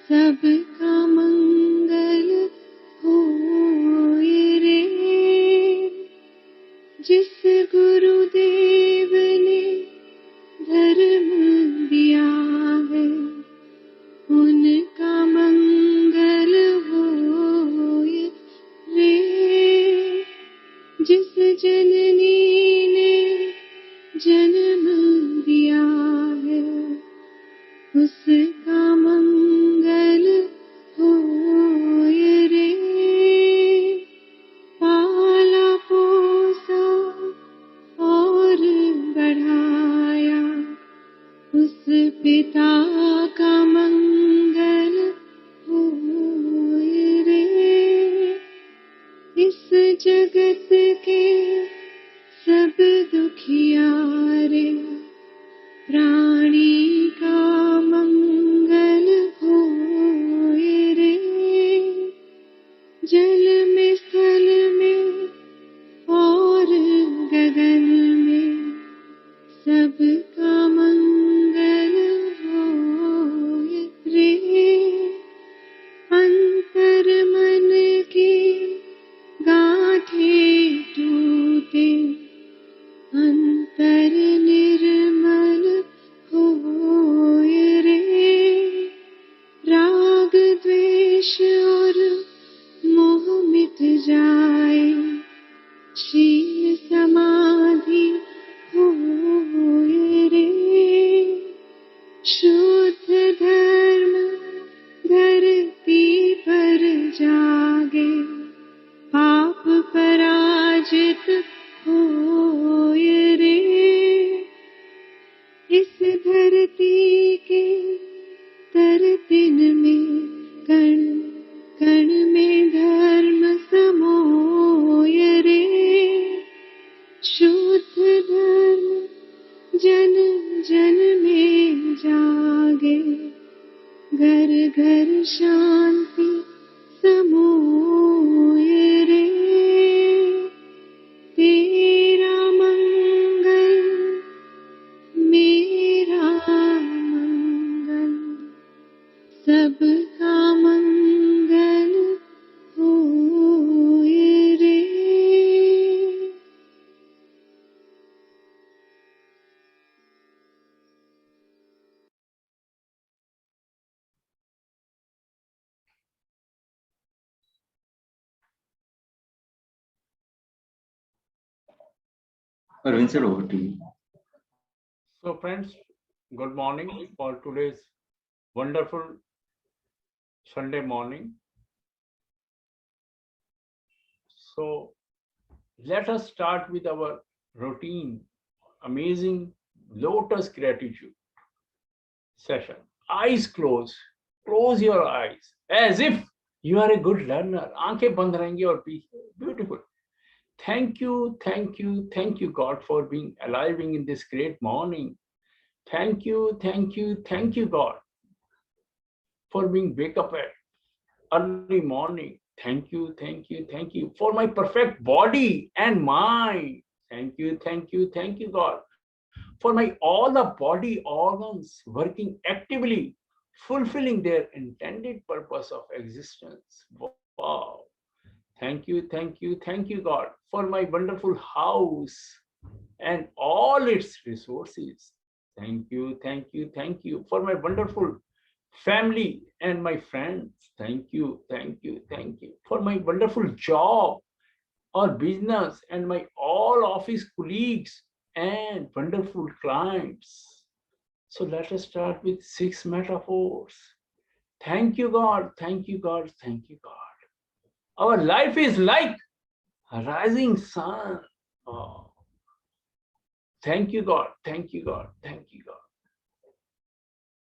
सबका मंगल होए रे। जिस गुरुदेव ने धर्म दिया है, उनका मंगल होए रे। जिस जननी ने जन्म दिया है, उसका मंगल होए रे। पाला पोसा और बढ़ाया, उस पिता का मंगल होए रे। इस जगत के सब दुखियारे, प्राणी का मंगल होए रे। जल में स्थल में और गगन में, सबका मंगल होए रे। अंतर मन की गांठें टूटे, अंतर निर्मल होए रे। राग द्वेष और मोह मिट जाए, शील समाधि होए रे। शुद्ध धर्म धरती पर जागे, पाप पराजित होए रे। इस धरती के तरतिन में, कण कण में धर्म समोए रे। शुद्ध धर्म जन जन में जागे, घर घर शांति समोए रे। तेरा मंगल मेरा मंगल, सबका मंगल होए रे। Arvind sir, over to you. So friends, good morning for today's wonderful Sunday morning. So let us start with our routine, amazing lotus gratitude session. Eyes closed, close your eyes as if you are a good learner. आंखें बंद रहेंगी और beautiful. Thank you, thank you, thank you, God, for being alive in this great morning. Thank you, thank you, thank you, God, for being wake up at early morning. Thank you, thank you, thank you for my perfect body and mind. Thank you, thank you, thank you, God, for my all the body organs working actively, fulfilling their intended purpose of existence. Wow. Thank you, thank you, thank you, God, for my wonderful house and all its resources. Thank you, thank you, thank you for my wonderful family and my friends. Thank you, thank you, thank you for my wonderful job or business and my all office colleagues and wonderful clients. So let us start with 6 metaphors. Thank you, God, thank you, God, thank you, God. Our life is like a rising sun. Oh. Thank you, God, thank you, God, thank you, God.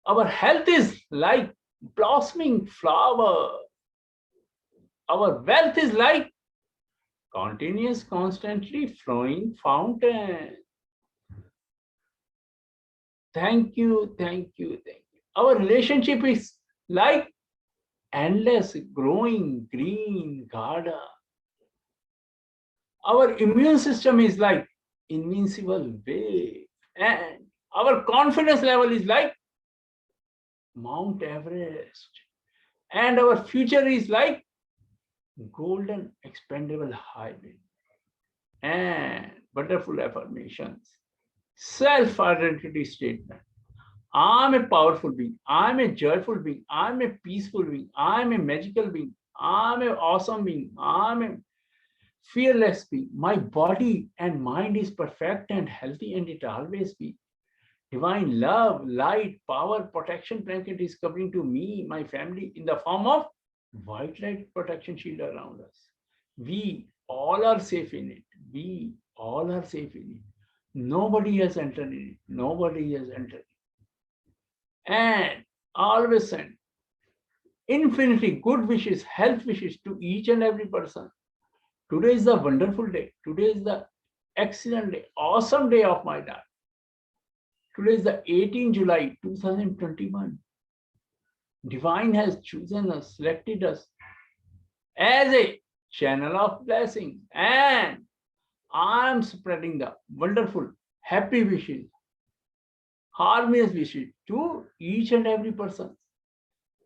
Our health is like blossoming flower. Our wealth is like continuous, constantly flowing fountain. Thank you, thank you, thank you. Our relationship is like endless growing green garden. Our immune system is like invincible wave, and our confidence level is like Mount Everest. And our future is like golden expandable highway. And wonderful affirmations. Self-identity statement. I'm a powerful being. I'm a joyful being. I'm a peaceful being. I'm a magical being. I'm an awesome being. I'm a fearless being. My body and mind is perfect and healthy, and it always be. Divine love, light, power, protection blanket is covering to me, my family, in the form of white light protection shield around us. We all are safe in it. We all are safe in it. Nobody has entered in it. Nobody has entered. And always send infinity good wishes, health wishes to each and every person. Today is the wonderful day. Today is the excellent day, awesome day of my life. Today is the 18th July 2021. Divine has chosen us, selected us as a channel of blessings. And I am spreading the wonderful, happy wishes, harmonious wishes to each and every person.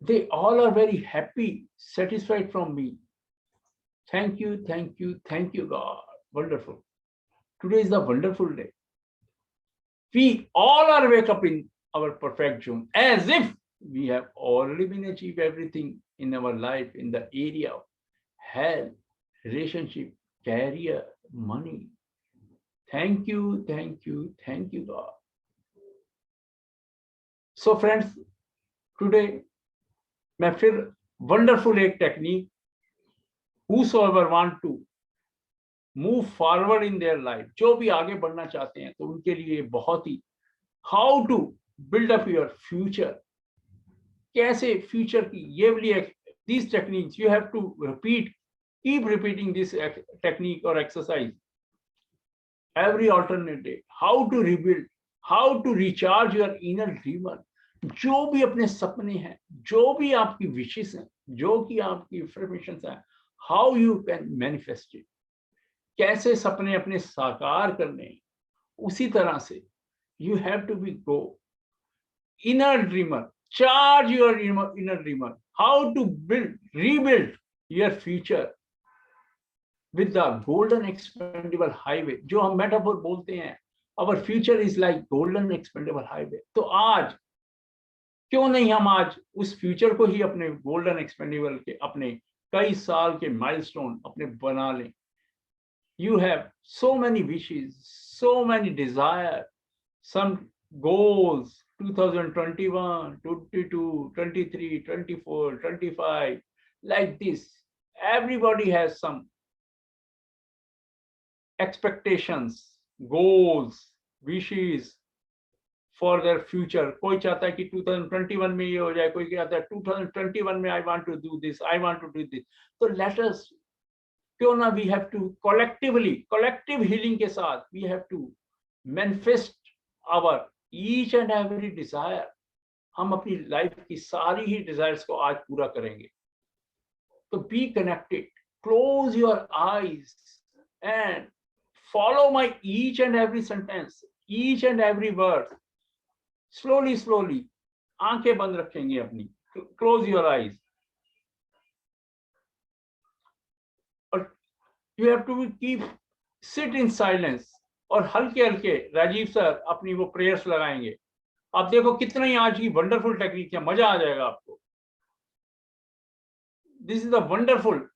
They all are very happy, satisfied from me. Thank you, thank you, thank you, God. Wonderful. Today is the wonderful day. We all are wake up in our perfect zone as if we have already been achieved everything in our life in the area of health, relationship, career, money. Thank you, thank you, thank you, God. So friends, today मैं फिर wonderful एक technique whosoever want to move forward in their life, जो भी आगे बढ़ना चाहते हैं तो उनके लिए बहुत ही how to build up your future, कैसे फ्यूचर की ये वाली these techniques you have to repeat, keep repeating this technique or exercise every alternate day. How to rebuild, how to recharge your inner dreamer. जो भी अपने सपने हैं, जो भी आपकी विशेष हैं, जो कि आपकी इंफॉर्मेशन है, how you can manifest it, कैसे सपने अपने साकार करने, उसी तरह से you have to be go inner dreamer, charge your inner dreamer, how to rebuild your future with the golden expandable highway. जो हम मेटाफोर बोलते हैं, our future is like golden expandable highway. तो आज क्यों नहीं हम आज उस फ्यूचर को ही अपने गोल्डन एक्सपेंडेबल के अपने कई साल के माइलस्टोन अपने बना लें. You have so many wishes, so many desires, some goals, 2021, 22, 23, 24, 25, like this. Everybody has some expectations, goals, wishes for their future. कोई चाहता है कि 2021 में ये हो जाए, कोई कहता है 2021 में I want to do this, I want to do this. So let us, क्यों ना we have to collectively, collective healing के साथ we have to manifest our each and every desire. हम अपनी लाइफ की सारी ही डिजायर्स को आज पूरा करेंगे. तो be connected, close your eyes and follow my each and every sentence, each and every word. Slowly, slowly, आंखें बंद रखेंगे अपनी. Close your eyes. और you have to keep sit in silence. और हल्के हल्के राजीव सर अपनी वो प्रेयर्स लगाएंगे. आप देखो कितना ही आज की वंडरफुल टेक्निक है, मजा आ जाएगा आपको. दिस इज द वंडरफुल,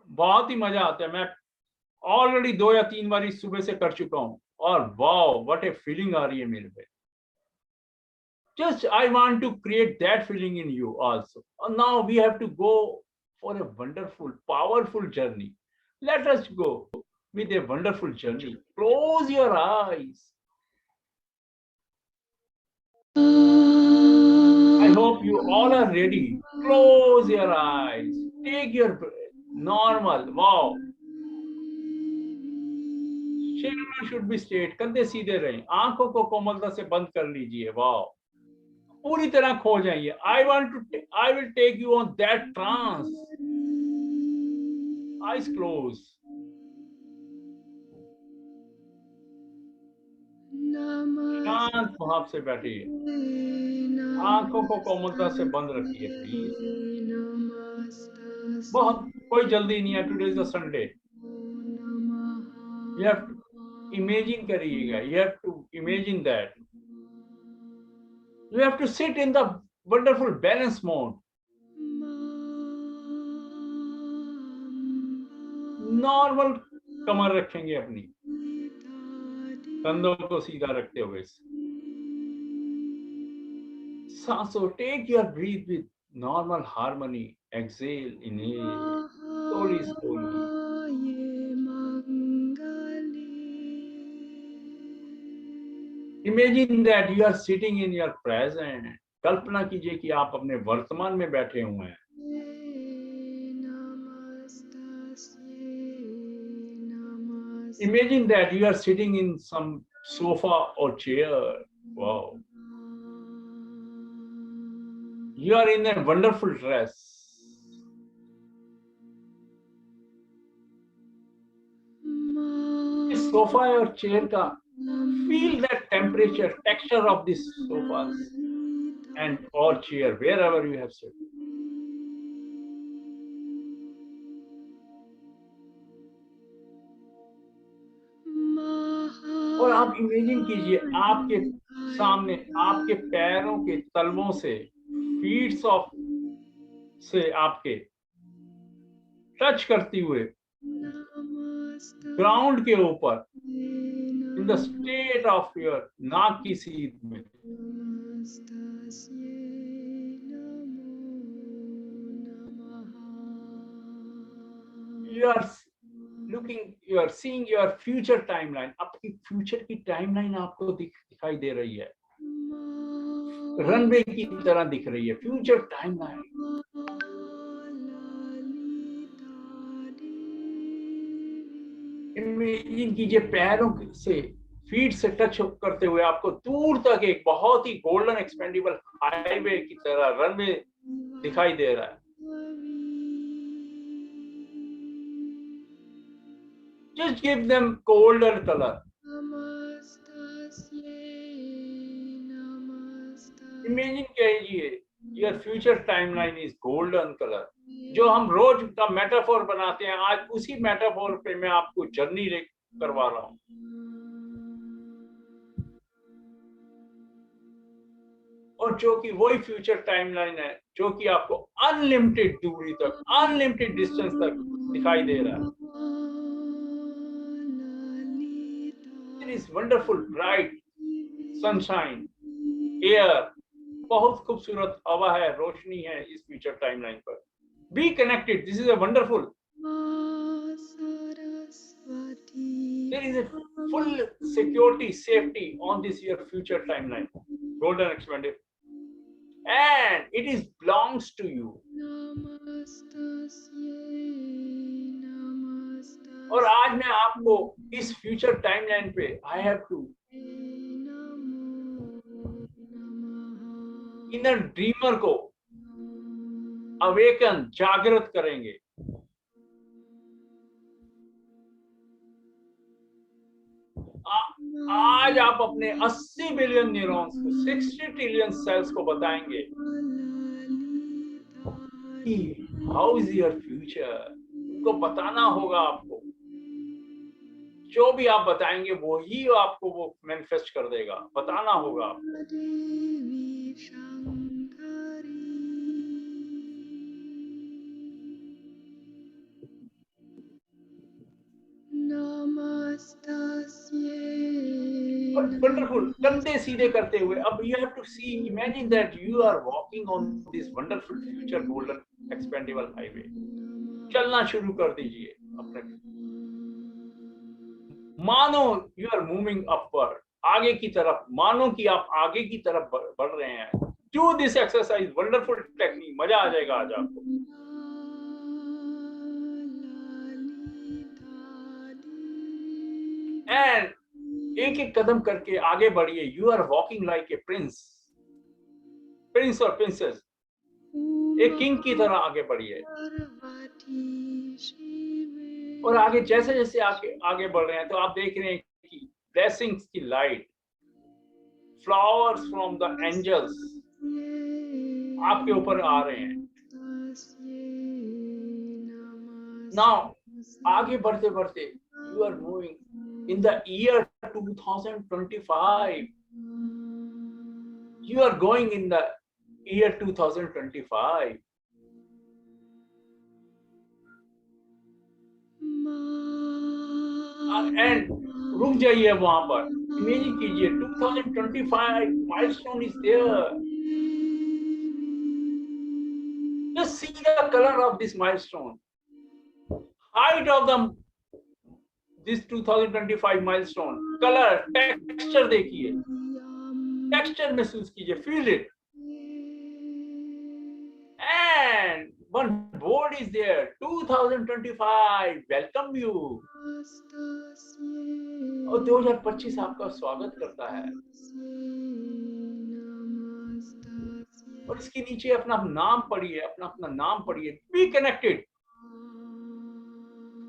बहुत ही मजा आता है. मैं ऑलरेडी 2 या 3 बार इस सुबह से कर चुका हूं और वाओ व्हाट ए फीलिंग आ रही है मेरे पे. Just I want to create that feeling in you also. And now we have to go for a wonderful, powerful journey. Let us go with a wonderful journey. Close your eyes. I hope you all are ready. Close your eyes. Take your breath. Normal. Wow. Shoulder should be straight. कंधे सीधे रहें. आंखों को कोमलता से बंद कर लीजिए. Wow. पूरी तरह खो जाइए. I will take you on that trance. Eyes closed. शांत भाव से बैठिए, आंखों को कोमलता से बंद रखिए प्लीज। बहुत कोई जल्दी नहीं है, today is the Sunday. You have to imagine करिएगा, you have to imagine that you have to sit in the wonderful balance mode. Normal कमर रखेंगे अपनी, कंधों को सीधा रखते हुए। सांसों, take your breath with normal harmony, exhale, inhale, slowly slowly। Imagine that you are sitting in your present. कल्पना कीजिए कि आप अपने वर्तमान में बैठे हुए हैं। Imagine that you are sitting in some sofa or chair. Wow. You are in a wonderful dress. इस सोफा और चेयर का feel that temperature, texture of this sofas and or chair wherever you have sit. और आप imagine कीजिए आपके सामने आपके पैरों के तलवों से, फीट्स ऑफ से आपके टच करती हुए ग्राउंड के ऊपर, in the state of your नाक की सीध में। You are looking, you are seeing your future timeline. आपकी फ्यूचर की टाइमलाइन आपको दिखाई दे रही है, रनवे की तरह दिख रही है फ्यूचर टाइमलाइन। इमेजिन कीजिए पैरों से, फीट से टच करते हुए आपको दूर तक एक बहुत ही गोल्डन एक्सपेंडेबल हाईवे की तरह रनवे दिखाई दे रहा है। Just give them golden color. Imagine कीजिए your future timeline is golden color. जो हम रोज का मेटाफोर बनाते हैं, आज उसी मेटाफोर पे मैं आपको जर्नी करवा रहा हूँ। और जो कि वही फ्यूचर टाइमलाइन है जो कि आपको अनलिमिटेड दूरी तक, अनलिमिटेड डिस्टेंस तक दिखाई दे रहा है। It is wonderful, bright sunshine, air, बहुत खूबसूरत हवा है, रोशनी है इस फ्यूचर टाइमलाइन पर। Be connected. This is a wonderful. There is a full security, safety on this your future timeline, golden expanded, and it is belongs to you. और आज मैं आपको इस फ्यूचर टाइमलाइन पे I have to inner dreamer को awaken, जागृत करेंगे। आज आप अपने 80 बिलियन न्यूरॉन्स को, 60 ट्रिलियन सेल्स को बताएंगे कि हाउ इज योर फ्यूचर। उनको बताना होगा आपको, जो भी आप बताएंगे वो ही आपको वो मैनिफेस्ट कर देगा, बताना होगा आपको। वंडरफुल, कंधे सीधे करते हुए अब you have to see, imagine that you are walking on this wonderful future golden expandable highway. चलना शुरू कर दीजिए अपने, मानो यू आर मूविंग अपवर्ड, आगे की तरफ, मानो कि आप आगे की तरफ बढ़ रहे हैं। Do this exercise, wonderful technique, मजा आ जाएगा आज आपको। एंड एक एक कदम करके आगे बढ़िए। You are walking like a prince, prince और प्रिंसेस, एक किंग की तरह आगे बढ़िए। और आगे जैसे जैसे आगे बढ़ रहे हैं तो आप देख रहे हैं कि ब्लेसिंग्स की light flowers from the angels आपके ऊपर आ रहे हैं. Now, आगे बढ़ते बढ़ते you are moving in the year 2025. You are going in the year 2025. And रुक जाइए वहां पर. इमेजिन कीजिए 2025 milestone is there. Just see the color of this milestone. Height of this 2025 milestone. Color, texture देखिए. Texture महसूस कीजिए. Feel it. And one board is there. 2025. Welcome you. और 2025 आपका स्वागत करता है. और इसके नीचे अपना नाम पढ़िए, अपना नाम पढ़िए. Be connected.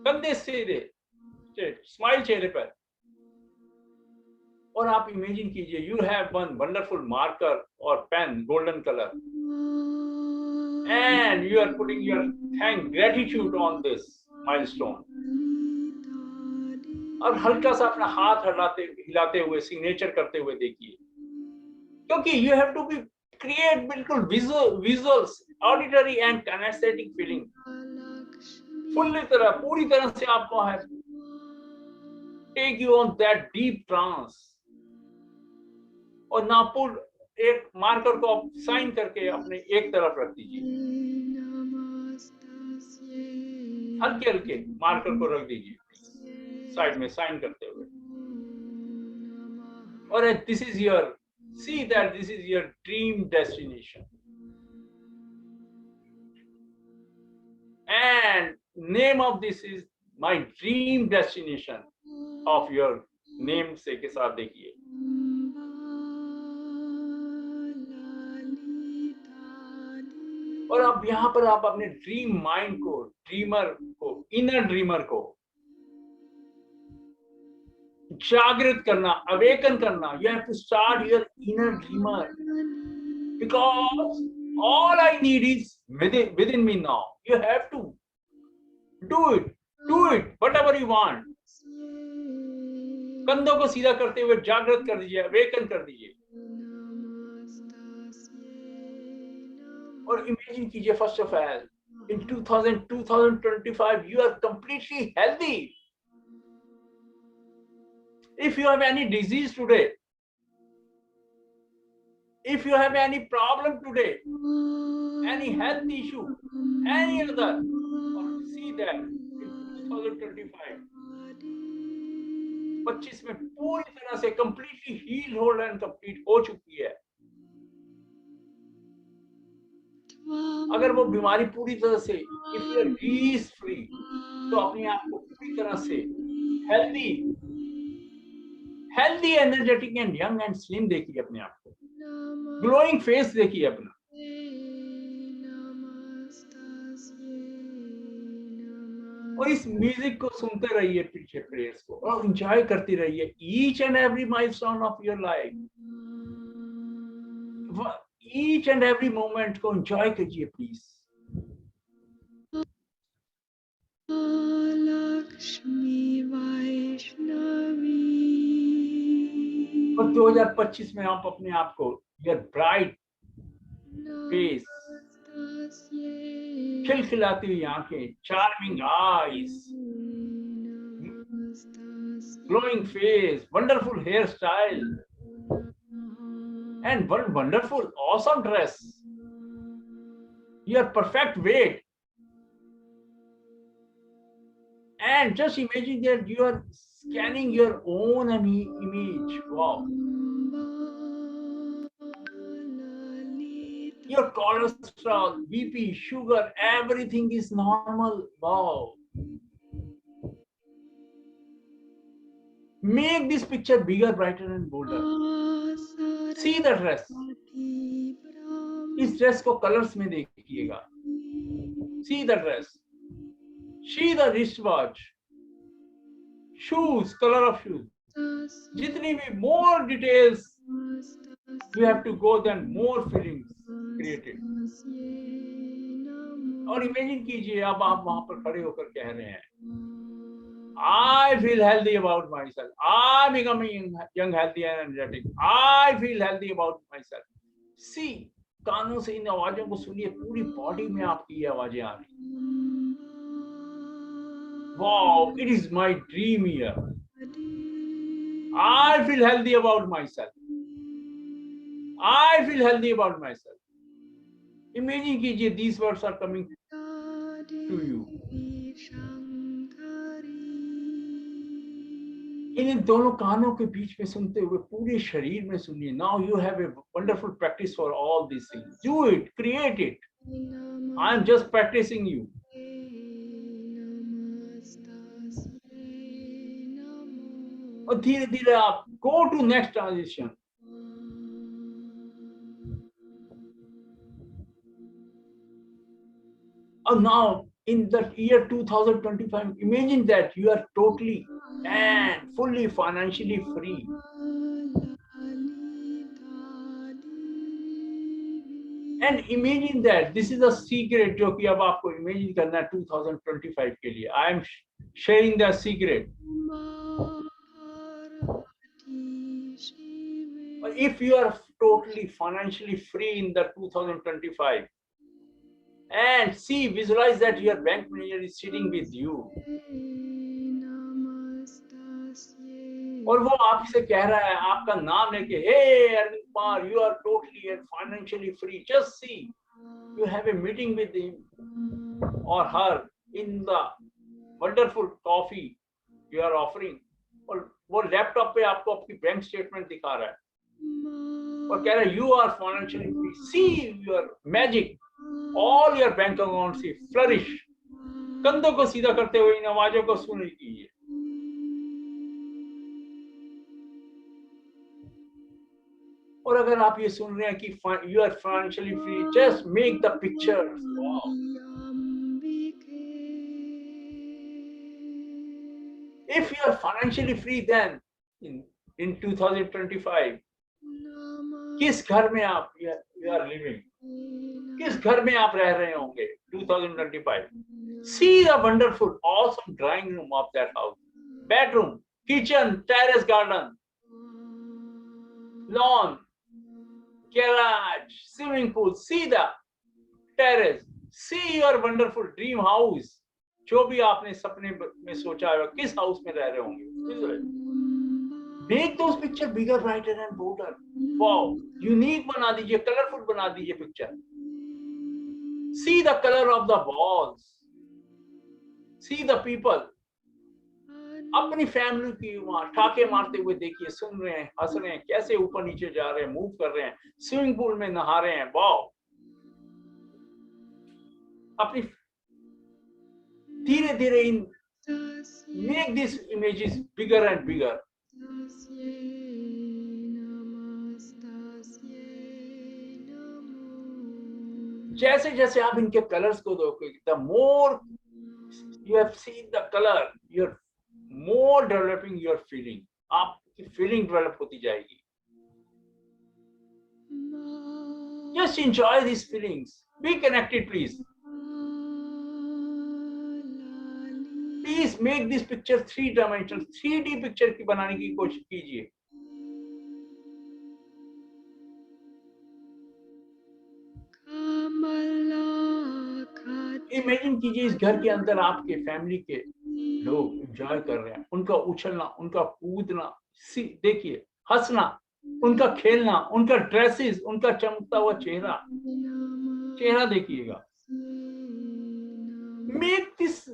कंधे सीधे, स्माइल चेहरे पर. और आप इमेजिन कीजिए you have one wonderful marker और pen golden colour and you are putting your thank gratitude on this milestone. और हल्का सा अपना हाथ हिलाते हुए सिग्नेचर करते हुए देखिए, क्योंकि you have to be create बिल्कुल visuals, auditory and kinesthetic feeling. पूरी तरह से आपको है take you on that deep trance. और नापुर एक मार्कर को आप साइन करके अपने एक तरफ रख दीजिए. हल्के हल्के मार्कर को रख दीजिए साइड में साइन करते हुए. और this is your, see that this is your dream destination. And name of this is my dream destination of your name से के साथ देखिए. और अब यहाँ पर आप अपने ड्रीम माइंड को, ड्रीमर को, इनर ड्रीमर को जागृत करना, अवेकन करना. You have to start your inner dreamer, because all I need is within me now. You have to do it, whatever you want. कंधों को सीधा करते हुए जागृत कर दीजिए, अवेकन कर दीजिए. और इमेजिन कीजिए first of all in 2025 you are completely healthy. If you have any disease today, if you have any problem today, any health issue, any other, see that in 2025 25 में पूरी तरह से completely healed, whole and complete हो चुकी है. अगर वो बीमारी पूरी तरह से, if you are disease free, तो अपने आप को पूरी तरह से healthy, energetic and young and slim देखिए अपने आप को. ग्लोइंग फेस देखिए अपना. और इस म्यूजिक को सुनते रहिए पीछे प्रेयर्स को, और एंजॉय करती रहिए each and every milestone of your life. Each and every moment को एंजॉय कीजिए प्लीज. लक्ष्मी वैष्णवी. और 2025 में आप अपने आप को योर ब्राइट फेस, खिलखिलाती हुई आंखें, charming eyes, glowing face, wonderful hair style and one wonderful awesome dress, your perfect weight, and just imagine that you are scanning your own image. Wow. Your cholesterol, BP, sugar, everything is normal. Wow. Make this picture bigger, brighter and bolder. See the dress. इस dress को colours में देखिएगा. See the dress. See the wristwatch. Shoes, color of shoes. जितनी भी more details You have to go, then more feelings created. और imagine कीजिए अब आप वहां पर खड़े होकर कह रहे हैं, I feel healthy about myself. I'm becoming young, healthy, and energetic. I feel healthy about myself. See, कानों से इन आवाजों को सुनिए, पूरी बॉडी में आपकी ये आवाजें आ रही. Wow, it is my dream year. I feel healthy about myself. I feel healthy about myself. Imagine कीजिए, these words are coming to you. इन दोनों कानों के बीच में सुनते हुए पूरे शरीर में सुनिए. Now you have a wonderful practice for all these things. Do it, create it. I am just practicing you. और धीरे धीरे आप go to next transition. And now in the year 2025, imagine that you are totally and fully financially free. And imagine that this is a secret जो कि अब आपको imagine करना है 2025 के लिए. I am sharing the secret. If you are totally financially free in the 2025, and see, visualize that your bank manager is sitting with you. और वो आपसे कह रहा है, आपका नाम लेके, hey Arvind Kumar, you are totally and financially free. Just see, you have a meeting with him or her in the wonderful coffee you are offering. और वो लैपटॉप पे आपको आपकी बैंक स्टेटमेंट दिखा रहा है और कह रहा है, you are financially free. See your magic. All your bank accounts flourish. कंधों को सीधा करते हुए इन आवाजों को सुन लीजिए. और अगर आप ये सुन रहे हैं कि you are financially free, just make the pictures. Wow. If you are financially free, then in 2025, किस घर में आप you are living? किस घर में आप रह रहे होंगे 2025? See the wonderful, awesome drawing room of that house. Bedroom, kitchen, terrace garden, lawn, garage, swimming pool. See the terrace. See your wonderful dream house. जो भी आपने सपने में सोचा है, किस हाउस में रह रहे होंगे. Make those picture bigger, brighter and bolder. Wow, unique बना दीजिए, colorful बना दीजिए picture. See the color of the walls. See the people. अपनी फैमिली की वहां ठाके मारते हुए देखिए, सुन रहे हैं, हंस रहे हैं, कैसे ऊपर नीचे जा रहे हैं, मूव कर रहे हैं, स्विमिंग पूल में नहा रहे हैं. वाओ. अपनी धीरे धीरे इन make these images bigger and bigger. जैसे जैसे आप इनके कलर्स को देखोगे, the more you have seen the color, you're more developing your feeling. आपकी feeling develop होती जाएगी. Just enjoy these feelings. Be connected, please. Please make this picture 3-dimensional, 3D picture की बनाने की कोशिश कीजिए. इमेजिन कीजिए, इस घर के अंदर आपके फैमिली के लोग एंजॉय कर रहे हैं, उनका उछलना, उनका कूदना, देखिए, हंसना, उनका खेलना, उनका ड्रेसेस, उनका चमकता हुआ चेहरा देखिएगा. Make this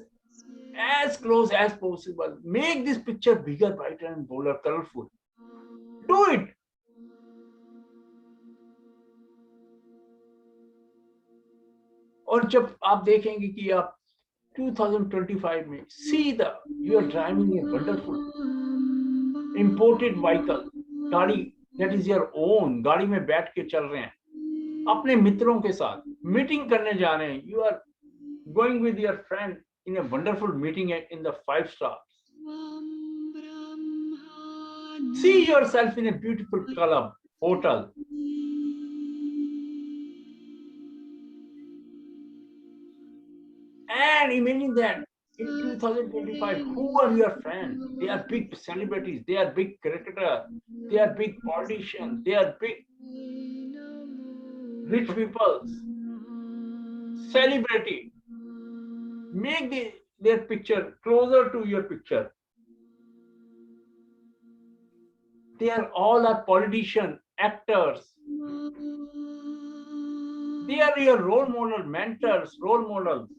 as close as possible. Make this picture bigger, brighter and bolder, colorful. Do it. और जब आप देखेंगे कि आप 2025 में see the you are driving a wonderful imported vehicle, गाड़ी that is your own, गाड़ी में बैठ के चल रहे हैं, अपने मित्रों के साथ मीटिंग करने जा रहे हैं. You are going with your friend in a wonderful meeting in the 5 stars. See yourself in a beautiful club. hotel. And imagine that in 2025, who are your friends? They are big celebrities, they are big cricketers, they are big politicians, they are big rich people, celebrity. Make their picture closer to your picture. They are all are politicians, actors. They are your role model, mentors, role models.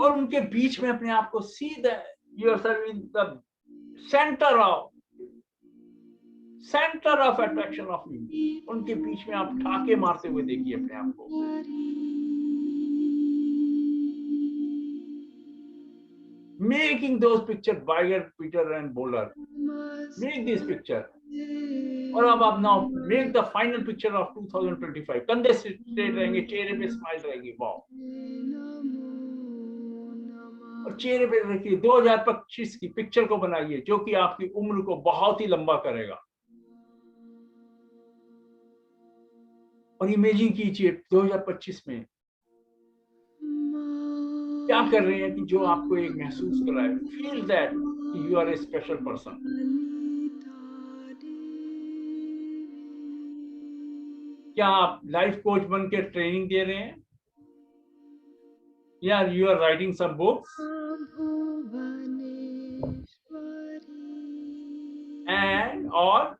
और उनके बीच में अपने आप को see yourself in the center of attraction of you. उनके बीच में आप ठाके मारते हुए देखिए अपने आप को. Making those pictures Biger, Peter and Bowler. Make this picture. और अब आप now make the final picture of 2025. कंधे straight रहेंगे, चेहरे पे स्माइल रहेगी. वाओ. और चेहरे पे देखिए 2025 की पिक्चर को बनाइए जो कि आपकी उम्र को बहुत ही लंबा करेगा. और इमेजिन कीजिए 2025 में क्या कर रहे हैं कि जो आपको एक महसूस कराए. Feel that you are a special person. क्या आप लाइफ कोच बन के ट्रेनिंग दे रहे हैं या you are writing some books and और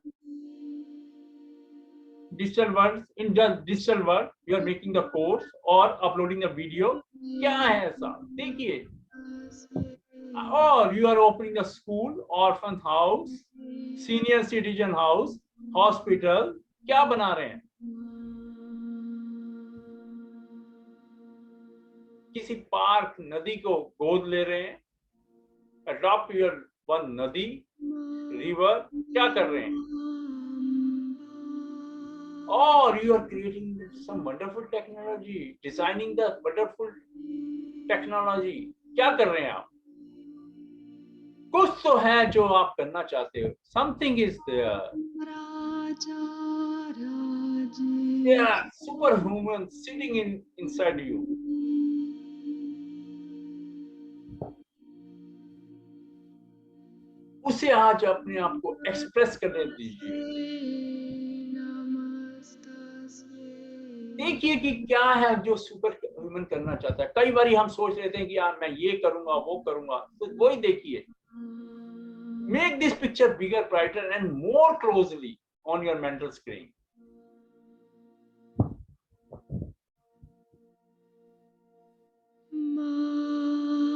digital world, in the digital world you are making the course or uploading the video. क्या है ऐसा देखिए. or you are opening a school, orphan house, senior citizen house, hospital. क्या बना रहे हैं. किसी पार्क नदी को गोद ले रहे हैं. adopt your one नदी, river. क्या कर रहे हैं. or you are creating some wonderful technology, designing the wonderful technology. क्या कर रहे हैं आप. कुछ तो है जो आप करना चाहते हो. something is there. There are superhumans sitting inside you. उसे आज अपने आप को एक्सप्रेस करने दीजिए. देखिए कि क्या है जो सुपर ह्यूमन करना चाहता है. कई बार हम सोच लेते हैं कि यार मैं ये करूंगा वो करूंगा. तो वही देखिए. Make this picture bigger, brighter and more closely on your mental screen.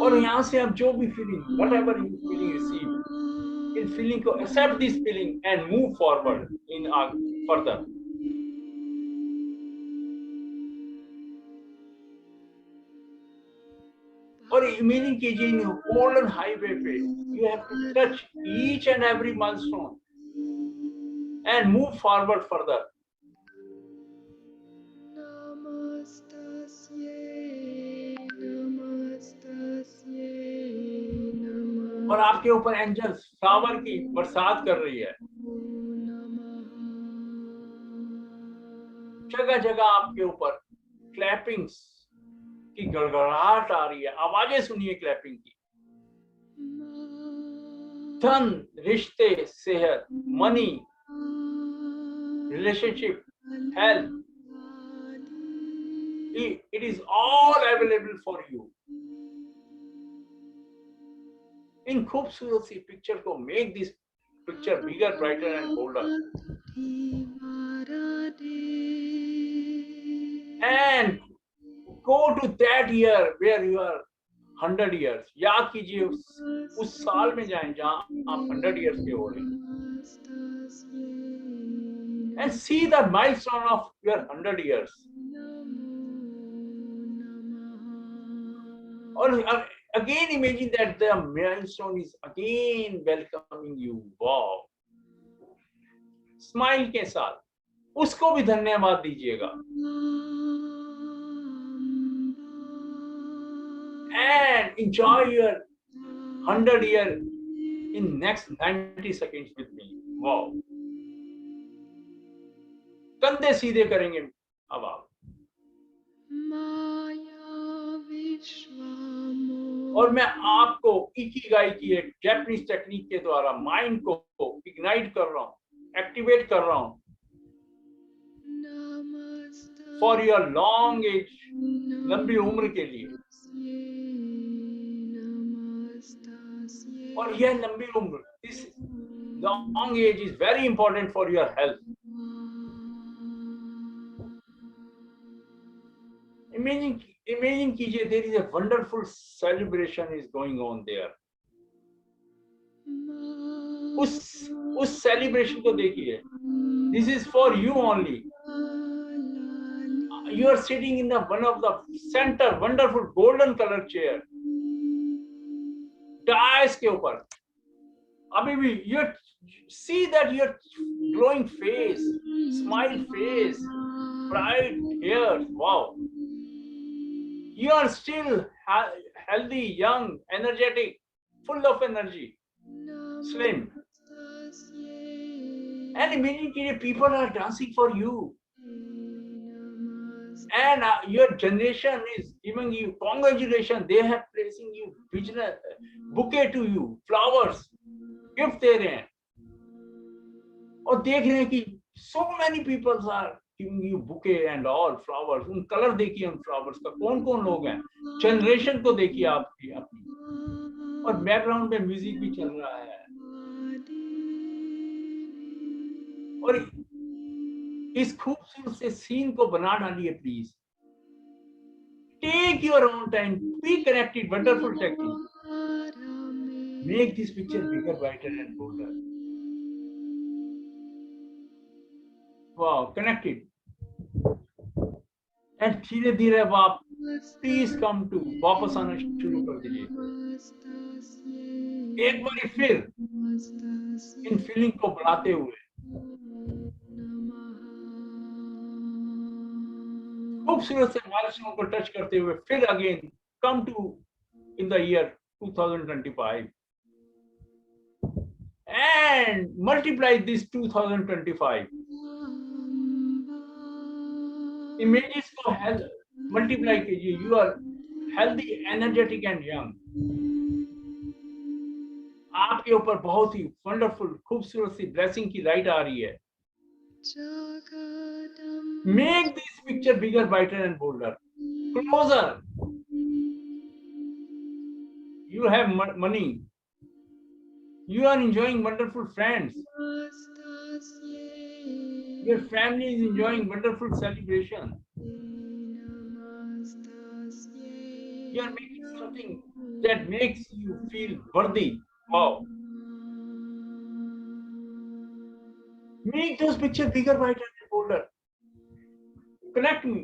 और यहाँ से आप जो भी feeling, whatever you feeling receive, in feeling को accept this feeling and move forward in further. और इमेजिन कीजिए इन गोल्डन हाईवे पे you have to touch each and every milestone and move forward further. और आपके ऊपर angels flower की बरसात कर रही है. जगह जगह आपके ऊपर क्लैपिंग्स की गड़गड़ाहट आ रही है. आवाजें सुनिए क्लैपिंग की. धन, रिश्ते, सेहत, money, relationship, health, it is all available for you. इन खूबसूरत सी पिक्चर को make this picture bigger, brighter and boulder. And go to that year where you are 100 years. याद कीजिए उस साल में जाएं जहां आप 100 years के हो रहे हैं. And see the milestone of your 100 years. Or again imagine that the milestone is again welcoming you. Wow. Smile के साथ उसको भी धन्यवाद दीजिएगा. And enjoy your 100 year in next 90 seconds with me. Wow. कंधे सीधे करेंगे अब आप, और मैं आपको इकिगाई की एक जैपनीज टेक्निक के द्वारा माइंड को इग्नाइट कर रहा हूँ, एक्टिवेट कर रहा हूँ फॉर योर लॉन्ग एज, लंबी उम्र के लिए। और यह लंबी उम्र, this long age is very important for your health. Imagine कीजिए, there is a wonderful celebration is going on there. उस celebration को देखिए, this is for you only. You are sitting in one of the center wonderful golden color chair, dais के ऊपर, अभी भी you see that your glowing face, smile face, bright hair, wow. You are still healthy, young, energetic, full of energy, slim. And immediately people are dancing for you. And your generation is giving you congratulations. They have placing you bouquet to you, flowers, gift दे रहे हैं. और देख रहे हैं कि so many people are giving you bouquet and all flowers. उन colour देखिए उन flowers का, कौन कौन लोग हैं, जनरेशन को देखिए आपकी अपनी, और बैकग्राउंड में म्यूजिक भी चल रहा है। और इस खूबसूरत से सीन को बना डालिए please. Take your own time, be connected, wonderful technique, make this picture bigger, brighter and bolder. Wow, connected. And धीरे धीरे आप प्लीज कम टू, वापस आना शुरू कर दीजिए। एक बार फिर इन फीलिंग को बढ़ाते हुए, खूबसूरत से माइलस्टोन को टच करते हुए, फिर again come to in the year 2025 and multiply this 2025 images को मल्टीप्लाई कीजिए। You are healthy, energetic and young. आपके ऊपर बहुत ही वंडरफुल खूबसूरत सी ब्लेसिंग की लाइट आ रही है। Make this picture bigger, brighter and bolder, closer. You have money, you are enjoying wonderful friends, your family is enjoying wonderful celebration, you are making something that makes you feel worthy. Wow. Make those pictures bigger, brighter and bolder. Connect me.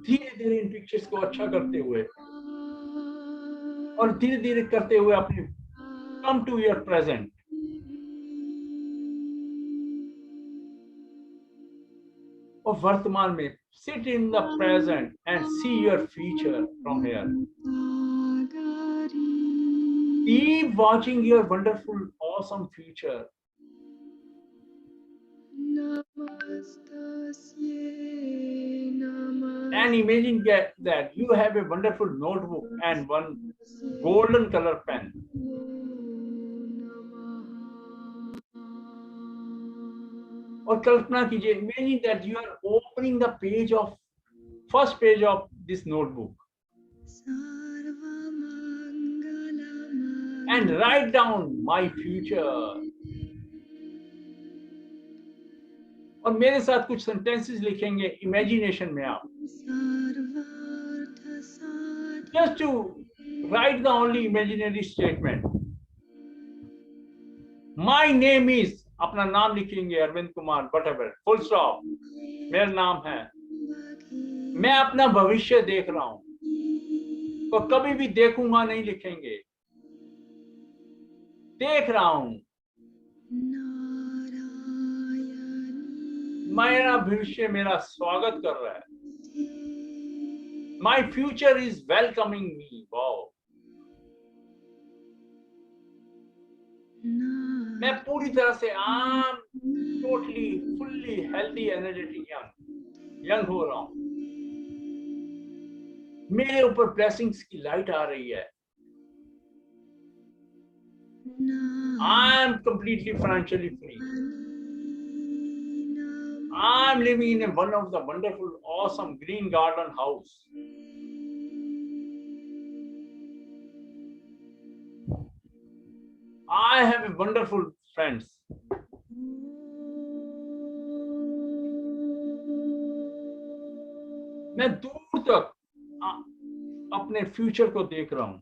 धीरे धीरे इन pictures को अच्छा करते हुए और धीरे धीरे करते हुए अपने कम टू योर प्रेजेंट। और वर्तमान में sit in the present and see your future from here. Keep watching your wonderful, awesome future. And imagine that you have a wonderful notebook and one golden color pen. और कल्पना कीजिए, imagine that you are opening the first page of this notebook and write down my future. और मेरे साथ कुछ sentences लिखेंगे imagination में आप, just to write the only imaginary statement. My name is, अपना नाम लिखेंगे Arvind Kumar whatever, full stop, मेरा नाम है। मैं अपना भविष्य देख रहा हूं, तो कभी भी देखूंगा नहीं लिखेंगे, देख रहा हूं। मेरा भविष्य मेरा स्वागत कर रहा है। My future is welcoming me. Wow. मैं पूरी तरह से आम totally fully healthy energetic young हो रहा हूं। मेरे ऊपर ब्लेसिंग्स की लाइट आ रही है। I am completely financially free. I am living in one of the wonderful awesome green garden house. I have a wonderful friends. मैं दूर तक अपने फ्यूचर को देख रहा हूं।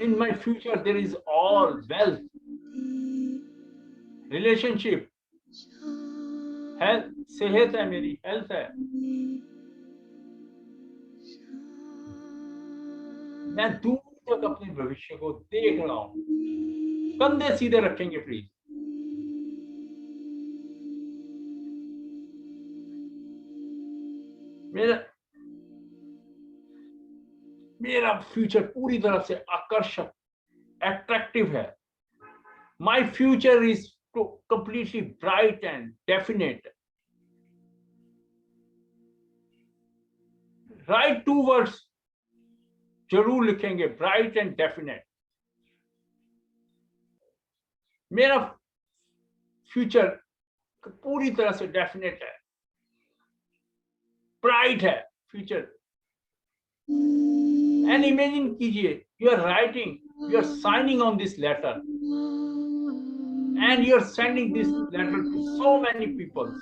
In my future there is all wealth, relationship, health, सेहत है मेरी, हेल्थ है। मैं दूर तक अपने भविष्य को देख रहा हूं। कंधे सीधे रखेंगे प्लीज। मेरा फ्यूचर पूरी तरह से आकर्षक, अट्रैक्टिव है। My future is completely bright and definite. Write 2 words जरूर लिखेंगे, ब्राइट एंड डेफिनेट। मेरा फ्यूचर पूरी तरह से डेफिनेट है, ब्राइट है फ्यूचर। एंड इमेजिन कीजिए, you are writing, you are signing on this letter and you are sending this letter to so many peoples.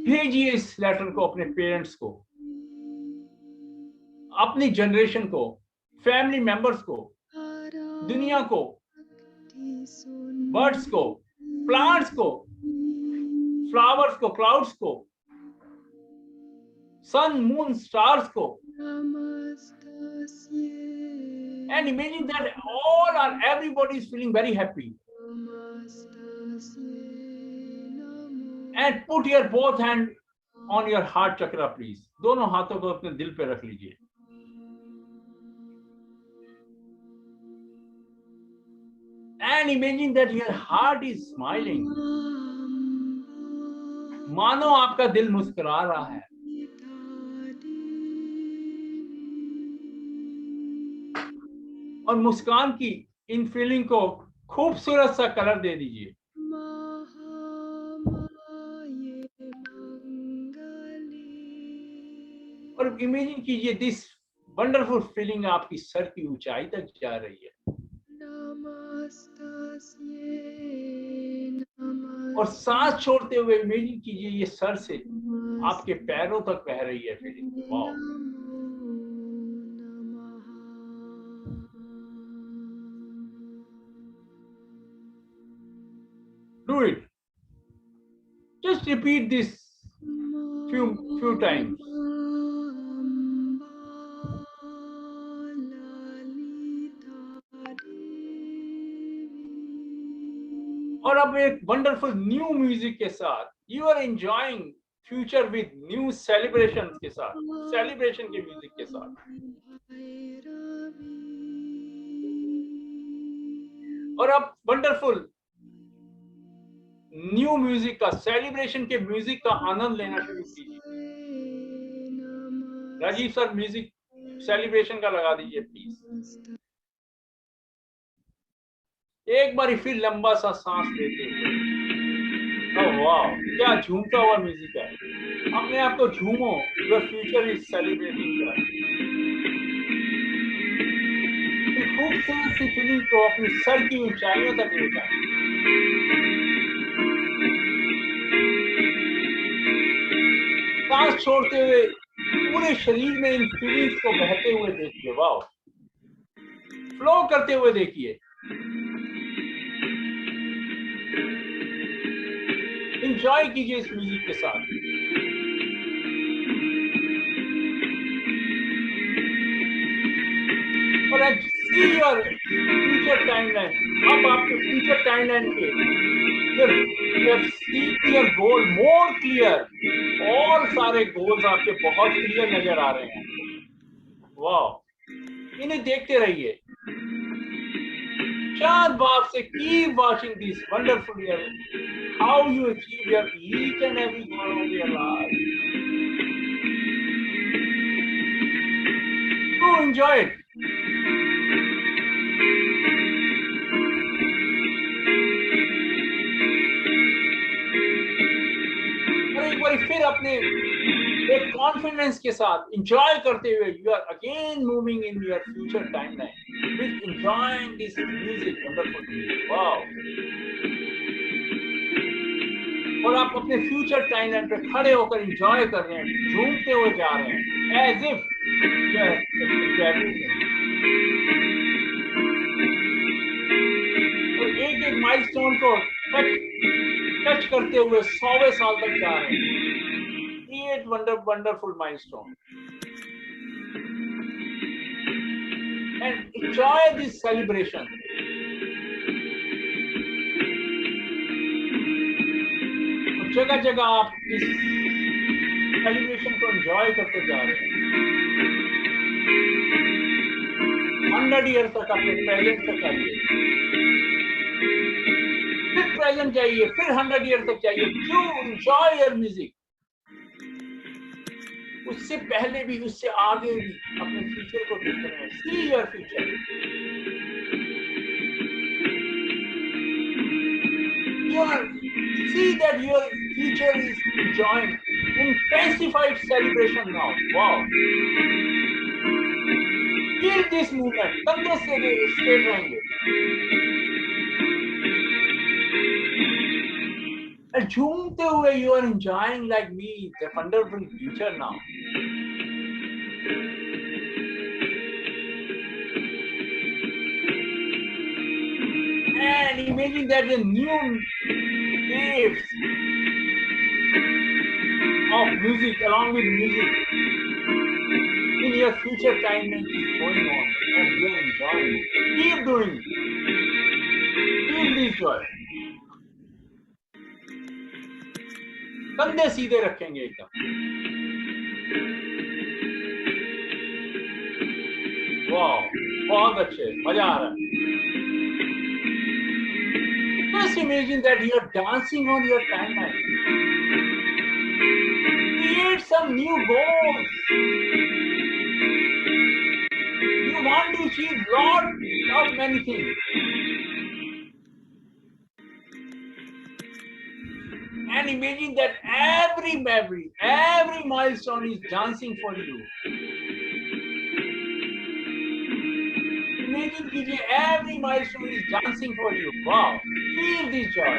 भेजिए इस लेटर को अपने पेरेंट्स को, अपनी जनरेशन को, फैमिली मेंबर्स को, दुनिया को, बर्ड्स को, प्लांट्स को, फ्लावर्स को, क्लाउड्स को, सन, मून, स्टार्स को। And imagine that everybody is feeling very happy. And put your both hand on your heart chakra, please. दोनों हाथों को अपने दिल पे रख लीजिए। And imagine that your heart is smiling. मानो आपका दिल मुस्कुरा रहा है। और मुस्कान की इन फीलिंग को खूबसूरत सा कलर दे दीजिए। और इमेजिन कीजिए दिस वंडरफुल फीलिंग आपकी सर की ऊंचाई तक जा रही है। और सांस छोड़ते हुए इमेजिन कीजिए ये सर से आपके पैरों तक बह रही है feeling. Wow. Do it. Just repeat this few times. और अब एक वंडरफुल न्यू म्यूजिक के साथ you are enjoying future with new celebration के साथ, सेलिब्रेशन के म्यूजिक के साथ। और अब वंडरफुल न्यू म्यूजिक का, सेलिब्रेशन के म्यूजिक का आनंद लेना शुरू कीजिए। राजीव सर म्यूजिक सेलिब्रेशन का लगा दीजिए प्लीज। एक बार फिर लंबा सा सांस लेते हुए। ओह वाह, क्या झूमता हुआ म्यूजिक है। अपने आप को झूमो। Your future is celebrating. खूबसूरत सी फीलिंग को अपनी सर की ऊंचाइयों तक ले जाए। सांस छोड़ते हुए पूरे शरीर में इन फीलिंग्स को बहते हुए देखिए। वाह, फ्लो करते हुए देखिए। एंजॉय कीजिए इस म्यूजिक के साथ। और आज सी योर फ्यूचर टाइमलाइन। अब आपके फ्यूचर टाइमलाइन पे योर गोल मोर क्लियर। और सारे गोल्स आपके बहुत क्लियर नजर आ रहे हैं। वाह, इन्हें देखते रहिए। Shad Baab say, keep watching this wonderful year. How you achieve your each and every goal of your life. Do enjoy it. और एक बार फिर अपने एक कॉन्फिडेंस के साथ एंजॉय करते हुए you are again moving in your future timeline with enjoying this music wonderful music wow और आप अपने फ्यूचर टाइमलाइन पे खड़े होकर एंजॉय कर रहे हैं झूमते हुए जा रहे हैं एज इफ और एक एक माइलस्टोन को टच करते हुए 100वें साल तक जा रहे हैं Create wonderful milestone and enjoy this celebration. जगह जगह आप इस सेलिब्रेशन को एंजॉय करते जा रहे हैं 100 ईयर तक अपने प्रेजेंट तक आइए फिर प्रेजेंट जाइए फिर 100 ईयर तक जाइए क्यों एंजॉय योर म्यूजिक उससे पहले भी उससे आगे भी अपने फ्यूचर को देख रहे हैं see your future see that your future is enjoying intensified celebration now wow feel this movement कंधे से स्ट्रेट रहेंगे and झूमते हुए you are enjoying like me the wonderful future now and imagine that the new waves of music along with music in your future timeline is going on and you are enjoying it. Keep doing it. Feel this joy. कंधे सीधे रखेंगे एकदम वाह बहुत अच्छे मजा आ रहा है Just imagine that you are dancing on your timeline. Create some new goals. You want to achieve lot of many things. And imagine that every milestone is dancing for you. Imagine कीजिए every milestone is dancing for you. Wow, feel this joy.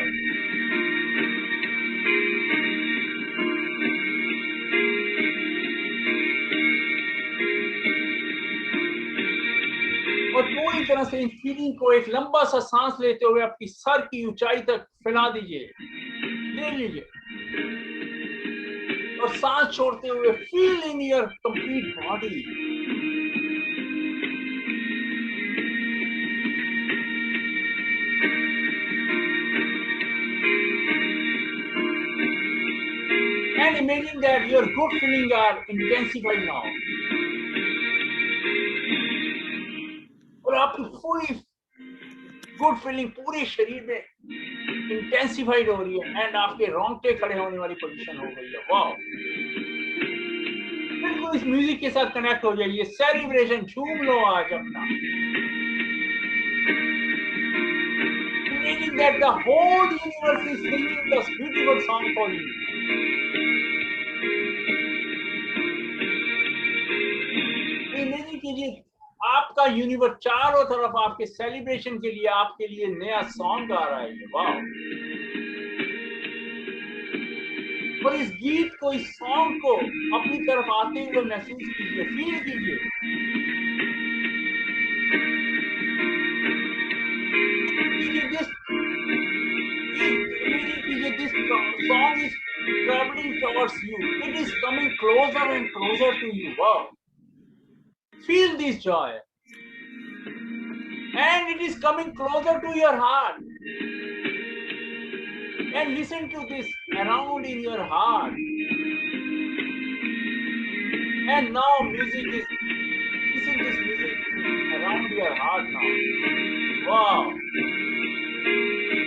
और पूरी तरह से इन feeling को एक लंबा सा सांस लेते हुए आपकी सर की ऊंचाई तक फैला दीजिए ले लीजिए और सांस छोड़ते हुए feel in your complete body and imagine that your good feelings are intensified now और आपकी पूरी गुड फीलिंग पूरे शरीर में इंटेंसिफाइड हो रही है एंड आपके रोंगटे खड़े होने वाली पोजीशन हो गई है वाह बिल्कुल इस म्यूजिक के साथ कनेक्ट हो जाइए सेलिब्रेशन झूम लो आज अपना Imagine that the whole universe is singing this beautiful song for you. Imagine कीजिए आपका यूनिवर्स चारों तरफ आपके सेलिब्रेशन के लिए आपके लिए नया सॉन्ग गा रहा है वाह और इस गीत को इस सॉन्ग को अपनी तरफ आते हुए महसूस कीजिए फील कीजिए this song is traveling towards you it is coming closer and closer to you wow feel this joy and it is coming closer to your heart and listen to this around in your heart and now music is listen this music around your heart now Wow.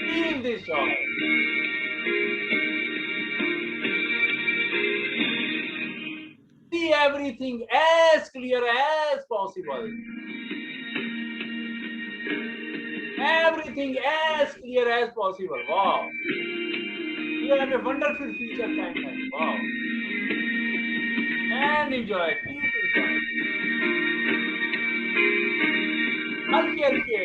Feel this joy. See everything as clear as possible. Everything as clear as possible. Wow. You have a wonderful future timeline. Wow. And enjoy. Keep enjoying. हल्के हल्के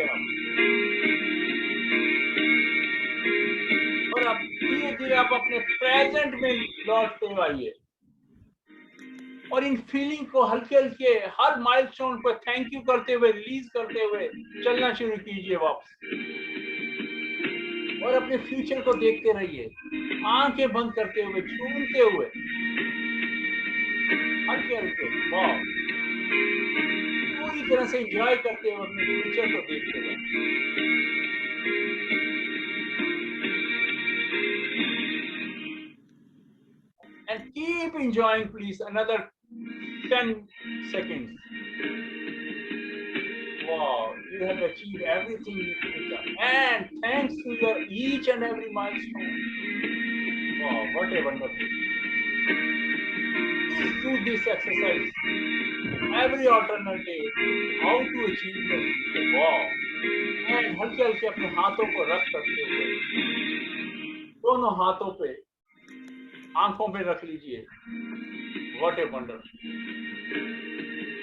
और अब धीरे धीरे आप अपने present में लौटते आइए और इन फीलिंग को हल्के हल्के हर माइलस्टोन पर थैंक यू करते हुए रिलीज करते हुए चलना शुरू कीजिए वापस और अपने फ्यूचर को देखते रहिए आंखें बंद करते हुए झूमते हुए हल्के हल्के वाह पूरी तरह से एंजॉय करते हुए अपने फ्यूचर को देखते हुए and keep enjoying please another 10 seconds. Wow, you have achieved everything you could have done. And thanks to your each and every milestone. Wow, what a wonderful. Please do this exercise every alternate day. How to achieve this. Wow. And हल्के हल्के अपने हाथों को रख करते हुए दोनों हाथों पे आंखों पे रख लीजिए. What a wonder.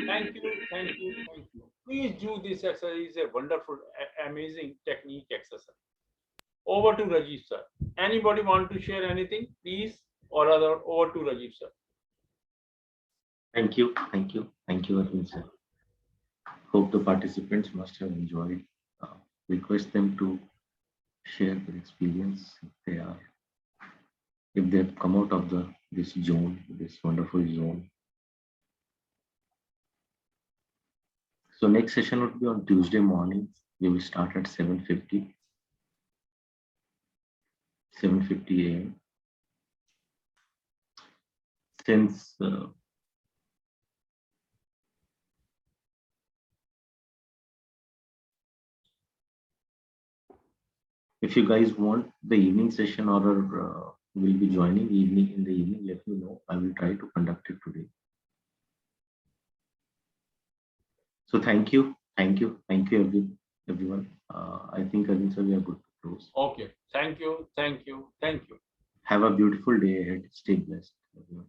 Thank you, thank you, thank you. Please do this exercise. It's a wonderful, amazing technique exercise. Over to Rajiv sir. Anybody want to share anything, please, or other over to Rajiv sir. Thank you, Arvind sir. Hope the participants must have enjoyed. Request them to share their experience if they have come out of this zone, this wonderful zone. So next session would be on Tuesday morning. We will start at 7:50 a.m. Since if you guys want the evening session or will be joining in the evening, let me know. I will try to conduct it today. So thank you, everyone. I think Arvind sir, we are good to close. Okay, thank you. Have a beautiful day ahead. Stay blessed, everyone.